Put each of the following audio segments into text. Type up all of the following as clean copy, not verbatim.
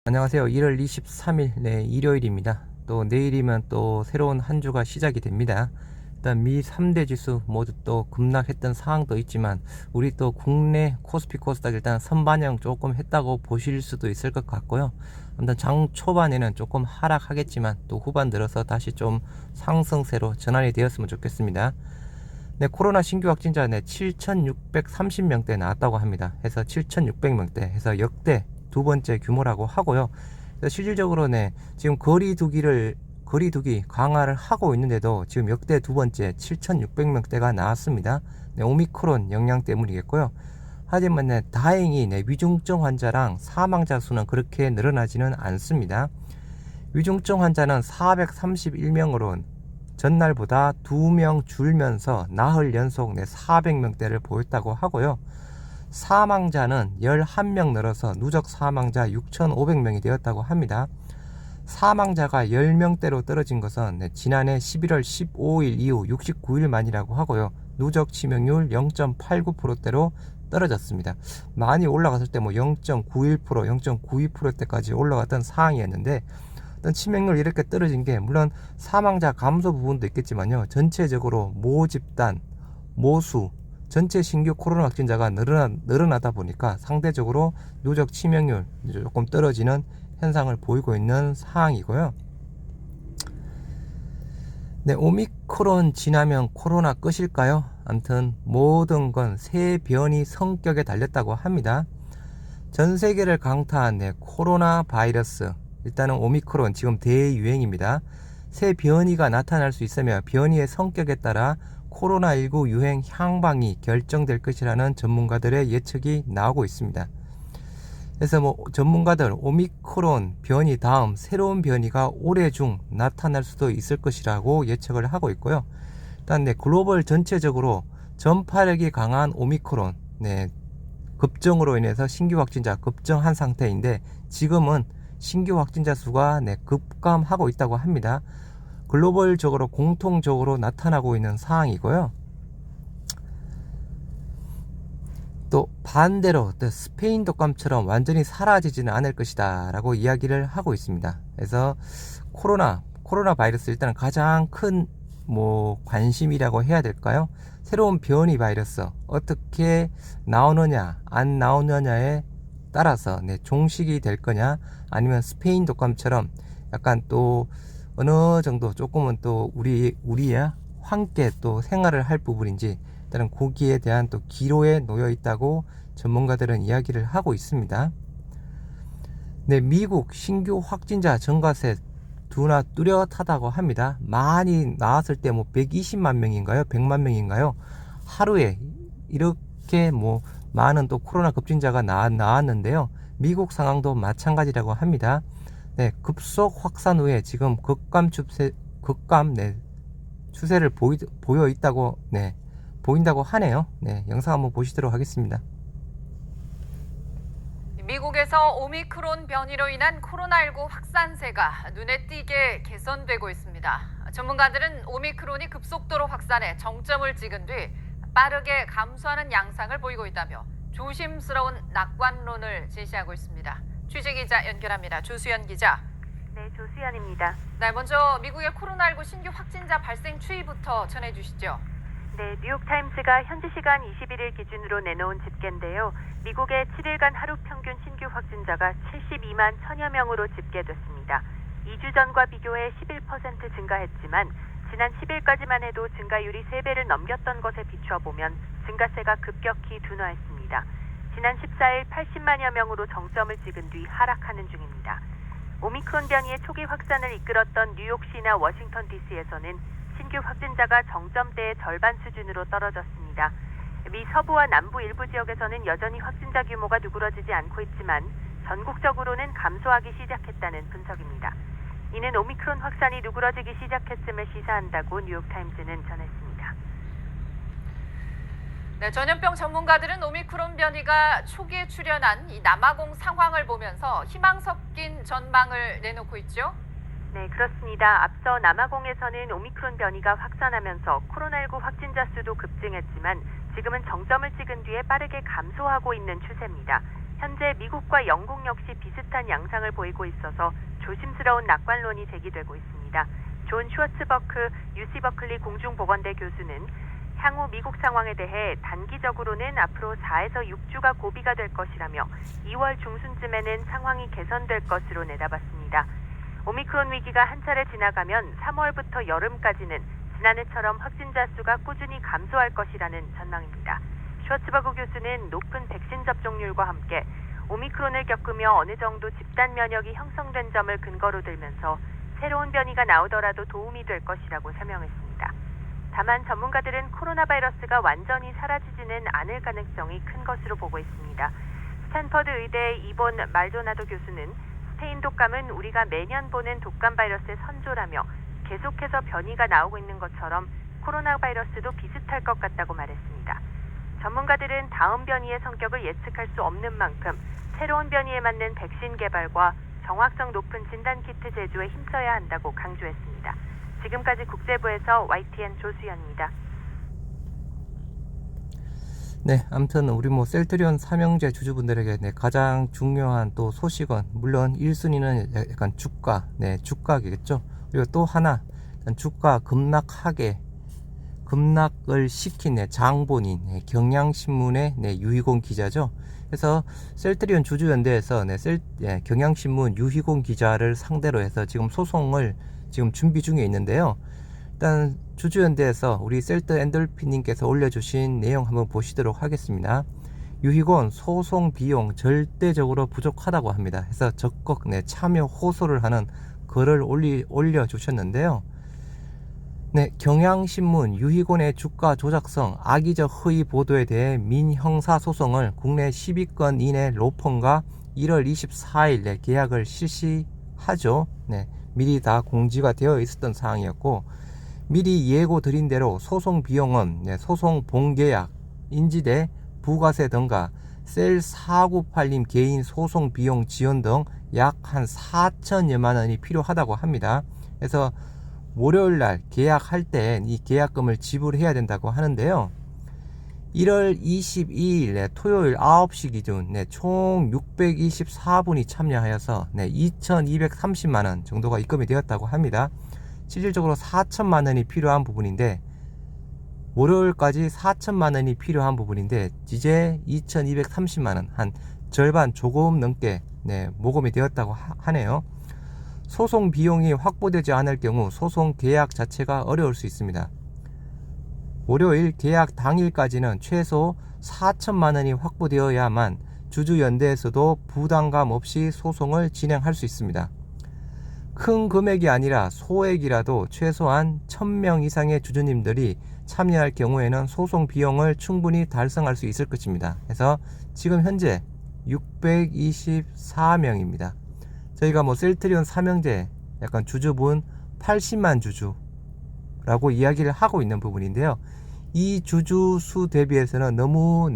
안녕하세요. 1월 23일 일요일입니다. 또 내일이면 또 새로운 한 주가 시작이 됩니다. 일단 미 3대 지수 모두 또 급락했던 상황도 있지만 우리 또 국내 코스피 코스닥 일단 선반영 조금 했다고 보실 수도 있을 것 같고요. 아무튼 장 초반에는 조금 하락하겠지만 또 후반 들어서 다시 좀 상승세로 전환이 되었으면 좋겠습니다. 네, 코로나 신규 확진자 7,630명대 나왔다고 합니다. 해서 7,600명대 해서 역대 두 번째 규모라고 하고요. 실질적으로 지금 거리두기 강화를 하고 있는데도 지금 역대 두 번째 7,600명대가 나왔습니다. 오미크론 영향 때문이겠고요. 하지만 다행히 위중증 환자랑 사망자 수는 그렇게 늘어나지는 않습니다. 위중증 환자는 431명으로 전날보다 2명 줄면서 나흘 연속 400명대를 보였다고 하고요. 사망자는 11명 늘어서 누적 사망자 6,500명이 되었다고 합니다. 사망자가 10명대로 떨어진 것은 지난해 11월 15일 이후 69일 만이라고 하고요. 누적 치명률 0.89%대로 떨어졌습니다. 많이 올라갔을 때 0.91%, 0.92%대까지 올라갔던 상황이었는데 어떤 치명률 이렇게 떨어진 게 물론 사망자 감소 부분도 있겠지만요. 전체적으로 모집단, 모수, 전체 신규 코로나 확진자가 늘어나다 보니까 상대적으로 누적 치명률 조금 떨어지는 현상을 보이고 있는 상황이고요. 오미크론 지나면 코로나 끝일까요? 아무튼 모든 건 새 변이 성격에 달렸다고 합니다. 전 세계를 강타한 코로나 바이러스, 일단은 오미크론 지금 대유행입니다. 새 변이가 나타날 수 있으며 변이의 성격에 따라 코로나19 유행 향방이 결정될 것이라는 전문가들의 예측이 나오고 있습니다. 그래서 전문가들 오미크론 변이 다음 새로운 변이가 올해 중 나타날 수도 있을 것이라고 예측을 하고 있고요. 일단 글로벌 전체적으로 전파력이 강한 오미크론 급증으로 인해서 신규 확진자 급증한 상태인데 지금은 신규 확진자 수가 급감하고 있다고 합니다. 글로벌적으로 공통적으로 나타나고 있는 상황이고요. 또 반대로 스페인 독감처럼 완전히 사라지지는 않을 것이다 라고 이야기를 하고 있습니다. 그래서 코로나 바이러스 일단 가장 큰 관심이라고 해야 될까요? 새로운 변이 바이러스 어떻게 나오느냐 안 나오느냐에 따라서 종식이 될 거냐 아니면 스페인 독감처럼 약간 또 어느 정도 조금은 또 우리야 함께 또 생활을 할 부분인지 일단은 거기에 대한 또 기로에 놓여 있다고 전문가들은 이야기를 하고 있습니다. 미국 신규 확진자 증가세 두나 뚜렷하다고 합니다. 많이 나왔을 때 120만 명인가요? 100만 명인가요? 하루에 이렇게 많은 또 코로나 급진자가 나왔는데요. 미국 상황도 마찬가지라고 합니다. 급속 확산 후에 지금 극감 추세를 보여 있다고 보인다고 하네요. 영상 한번 보시도록 하겠습니다. 미국에서 오미크론 변이로 인한 코로나19 확산세가 눈에 띄게 개선되고 있습니다. 전문가들은 오미크론이 급속도로 확산해 정점을 찍은 뒤 빠르게 감소하는 양상을 보이고 있다며 조심스러운 낙관론을 제시하고 있습니다. 취재기자 연결합니다. 조수연 기자. 네, 조수연입니다. 네, 먼저 미국의 코로나19 신규 확진자 발생 추이부터 전해주시죠. 네, 뉴욕타임스가 현지 시간 21일 기준으로 내놓은 집계인데요. 미국의 7일간 하루 평균 신규 확진자가 72만 1000여 명으로 집계됐습니다. 2주 전과 비교해 11% 증가했지만 지난 10일까지만 해도 증가율이 3배를 넘겼던 것에 비춰보면 증가세가 급격히 둔화했습니다. 지난 14일 80만여 명으로 정점을 찍은 뒤 하락하는 중입니다. 오미크론 변이의 초기 확산을 이끌었던 뉴욕시나 워싱턴 DC에서는 신규 확진자가 정점대의 절반 수준으로 떨어졌습니다. 미 서부와 남부 일부 지역에서는 여전히 확진자 규모가 누그러지지 않고 있지만 전국적으로는 감소하기 시작했다는 분석입니다. 이는 오미크론 확산이 누그러지기 시작했음을 시사한다고 뉴욕타임즈는 전했습니다. 네, 전염병 전문가들은 오미크론 변이가 초기에 출현한 이 남아공 상황을 보면서 희망 섞인 전망을 내놓고 있죠. 네, 그렇습니다. 앞서 남아공에서는 오미크론 변이가 확산하면서 코로나19 확진자 수도 급증했지만 지금은 정점을 찍은 뒤에 빠르게 감소하고 있는 추세입니다. 현재 미국과 영국 역시 비슷한 양상을 보이고 있어서 조심스러운 낙관론이 제기되고 있습니다. 존 슈워츠버크 UC 버클리 공중보건대 교수는 향후 미국 상황에 대해 단기적으로는 앞으로 4에서 6주가 고비가 될 것이라며 2월 중순쯤에는 상황이 개선될 것으로 내다봤습니다. 오미크론 위기가 한 차례 지나가면 3월부터 여름까지는 지난해처럼 확진자 수가 꾸준히 감소할 것이라는 전망입니다. 슈워츠버그 교수는 높은 백신 접종률과 함께 오미크론을 겪으며 어느 정도 집단 면역이 형성된 점을 근거로 들면서 새로운 변이가 나오더라도 도움이 될 것이라고 설명했습니다. 다만 전문가들은 코로나 바이러스가 완전히 사라지지는 않을 가능성이 큰 것으로 보고 있습니다. 스탠퍼드 의대의 이본 말도나도 교수는 스페인 독감은 우리가 매년 보는 독감 바이러스의 선조라며 계속해서 변이가 나오고 있는 것처럼 코로나 바이러스도 비슷할 것 같다고 말했습니다. 전문가들은 다음 변이의 성격을 예측할 수 없는 만큼 새로운 변이에 맞는 백신 개발과 정확성 높은 진단키트 제조에 힘써야 한다고 강조했습니다. 지금까지 국제부에서 YTN 조수연입니다. 네, 아무튼 우리 셀트리온 삼형제 주주분들에게 가장 중요한 또 소식은 물론 1순위는 약간 주가, 주가겠죠. 그리고 또 하나 주가 급락을 시킨 장본인 경향신문의 유희곤 기자죠. 그래서 셀트리온 주주연대에서 경향신문 유희곤 기자를 상대로 해서 지금 소송을 지금 준비 중에 있는데요. 일단 주주연대에서 우리 셀트 엔돌피님께서 올려주신 내용 한번 보시도록 하겠습니다. 유희곤 소송 비용 절대적으로 부족하다고 합니다. 해서 적극 참여 호소를 하는 글을 올려주셨는데요. 경향신문 유희곤의 주가 조작성 악의적 허위 보도에 대해 민형사소송을 국내 10위권 이내 로펌과 1월 24일 계약을 실시하죠. 미리 다 공지가 되어 있었던 사항이었고, 미리 예고 드린 대로 소송 비용은 소송 본계약, 인지대, 부가세 등과 셀 498님 개인 소송 비용 지원 등 약 한 4천여만 원이 필요하다고 합니다. 그래서 월요일날 계약할 때 이 계약금을 지불해야 된다고 하는데요. 1월 22일 토요일 9시 기준 총 624분이 참여하여서 2,230만원 정도가 입금이 되었다고 합니다. 실질적으로 4천만원이 필요한 부분인데, 월요일까지 4천만원이 필요한 부분인데 이제 2,230만원, 한 절반 조금 넘게 모금이 되었다고 하네요. 소송 비용이 확보되지 않을 경우 소송 계약 자체가 어려울 수 있습니다. 월요일 계약 당일까지는 최소 4천만 원이 확보되어야만 주주연대에서도 부담감 없이 소송을 진행할 수 있습니다. 큰 금액이 아니라 소액이라도 최소한 1000명 이상의 주주님들이 참여할 경우에는 소송 비용을 충분히 달성할 수 있을 것입니다. 그래서 지금 현재 624명입니다. 저희가 셀트리온 삼형제 약간 주주분 80만 주주라고 이야기를 하고 있는 부분인데요. 이 주주 수 대비해서는 너무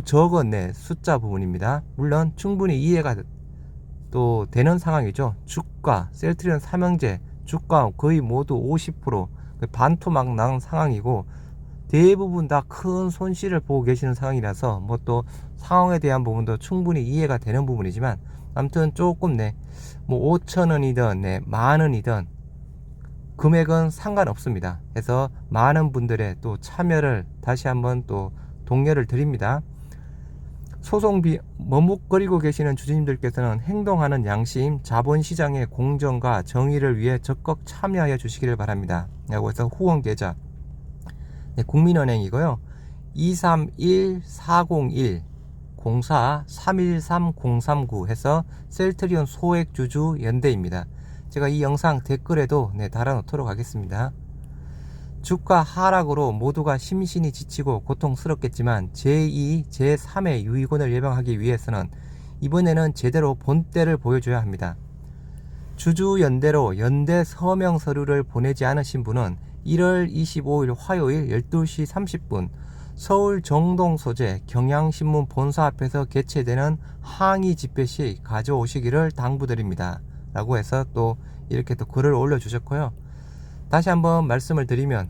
적은 숫자 부분입니다. 물론 충분히 이해가 또 되는 상황이죠. 주가, 셀트리온 삼형제 주가 거의 모두 50% 반토막 난 상황이고, 대부분 다 큰 손실을 보고 계시는 상황이라서 또 상황에 대한 부분도 충분히 이해가 되는 부분이지만, 아무튼 조금 5,000원이든 만원이든 금액은 상관없습니다. 그래서 많은 분들의 또 참여를 다시 한번 또 독려를 드립니다. 소송비 머뭇거리고 계시는 주주님들께서는 행동하는 양심, 자본시장의 공정과 정의를 위해 적극 참여하여 주시기를 바랍니다. 라고 해서 후원 계좌 국민은행이고요. 231401 04 313039 해서 셀트리온 소액주주 연대입니다. 제가 이 영상 댓글에도 달아놓도록 하겠습니다. 주가 하락으로 모두가 심신이 지치고 고통스럽겠지만 제2, 제3의 유의곤을 예방하기 위해서는 이번에는 제대로 본때를 보여줘야 합니다. 주주연대로 연대 서명 서류를 보내지 않으신 분은 1월 25일 화요일 12시 30분 서울 정동 소재 경향신문 본사 앞에서 개최되는 항의 집회 시 가져오시기를 당부드립니다. 라고 해서 또 이렇게 또 글을 올려주셨고요. 다시 한번 말씀을 드리면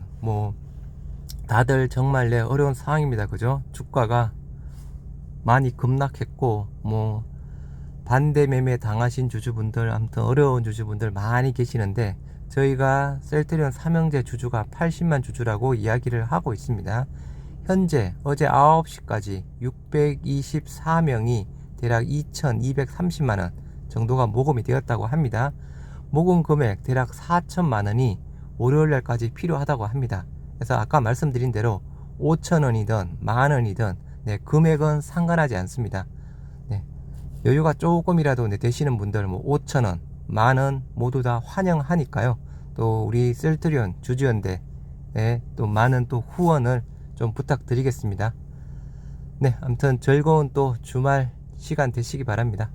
다들 정말 어려운 상황입니다. 그죠? 주가가 많이 급락했고 뭐 반대 매매 당하신 주주분들, 아무튼 어려운 주주분들 많이 계시는데 저희가 셀트리온 삼형제 주주가 80만 주주라고 이야기를 하고 있습니다. 현재 어제 9시까지 624명이 대략 2,230만원 정도가 모금이 되었다고 합니다. 모금 금액 대략 4천만원이 월요일날까지 필요하다고 합니다. 그래서 아까 말씀드린 대로 5천원이든 만원이든 금액은 상관하지 않습니다. 여유가 조금이라도 되시는 분들 5천원, 만원 모두 다 환영하니까요. 또 우리 셀트리온 주주연대 또 많은 또 후원을 좀 부탁드리겠습니다. 아무튼 즐거운 또 주말 시간 되시기 바랍니다.